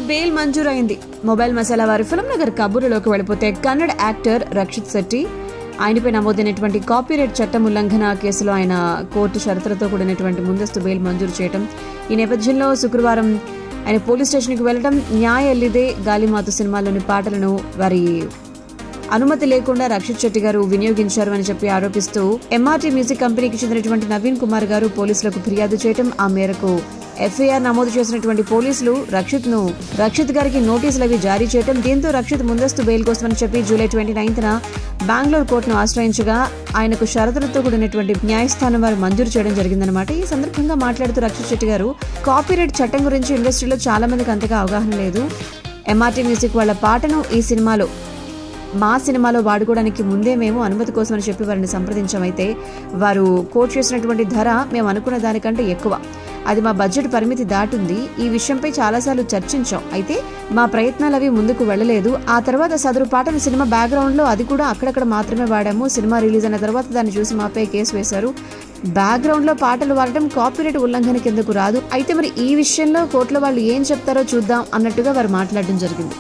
Bail మంజూరైంది. Mobile masala వారి film Nagar కబుర్లోకి వెళ్ళిపోతే Kannada actor Rakshit Shetty ఆయనపై నమోదైనటువంటి కాపీరైట్ చట్టం ఉల్లంఘన కేసులో ఆయన కోర్టు షరతులతో కూడినటువంటి ముందస్తు బెయిల్ మంజూరు చేయడం. ఈ నేపథ్యంలో శుక్రవారం ఆయన పోలీస్ స్టేషన్కి వెళ్లడం, న్యాయ ఎల్లిదే గాలిమాతు సినిమాలోని పాటలను వారి అనుమతి లేకుండా రక్షిత్ శెట్టి గారు వినియోగించారు అని చెప్పి ఆరోపిస్తూ ఎంఆర్టీ మ్యూజిక్ కంపెనీకి చెందినటువంటి నవీన్ కుమార్ గారు పోలీసులకు ఫిర్యాదు చేయడం. ఆ మేరకు ఎఫ్ఐఆర్ నమోదు చేసినటువంటి పోలీసులు రక్షిత్ గారికి నోటీసులు అవి జారీ చేయడం. దీంతో రక్షిత్ ముందస్తు బెయిల్ కోసమని చెప్పి జూలై 29న బెంగళూరు కోర్టును ఆశ్రయించగా ఆయనకు షరతులతో కూడినటువంటి న్యాయస్థానం వారు మంజూరు చేయడం జరిగిందనమాట. ఈ సందర్భంగా మాట్లాడుతూ రక్షిత్ శెట్టి గారు కాపీరైట్ చట్టం గురించి ఇండస్ట్రీలో చాలా మందికి అంతగా అవగాహన లేదు. ఎంఆర్టీ మ్యూజిక్ వాళ్ళ పాటను మా సినిమాలో వాడుకోవడానికి ముందే మేము అనుమతి కోసమని చెప్పి వారిని సంప్రదించామైతే వారు కోట్ చేసినటువంటి ధర మేము అనుకున్న దానికంటే ఎక్కువ, అది మా బడ్జెట్ పరిమితి దాటుంది. ఈ విషయంపై చాలాసార్లు చర్చించాం, అయితే మా ప్రయత్నాలు అవి ముందుకు వెళ్లలేదు. ఆ తర్వాత సదరు పాటను సినిమా బ్యాక్గ్రౌండ్ లో అది కూడా అక్కడక్కడ మాత్రమే వాడాము. సినిమా రిలీజ్ అయిన తర్వాత దాన్ని చూసి మాపై కేసు వేశారు. బ్యాక్గ్రౌండ్ లో పాటలు వాడటం కాపీరైట్ ఉల్లంఘన కిందకు రాదు. అయితే మరి ఈ విషయంలో కోర్టులో వాళ్ళు ఏం చెప్తారో చూద్దాం అన్నట్టుగా వారు మాట్లాడడం జరిగింది.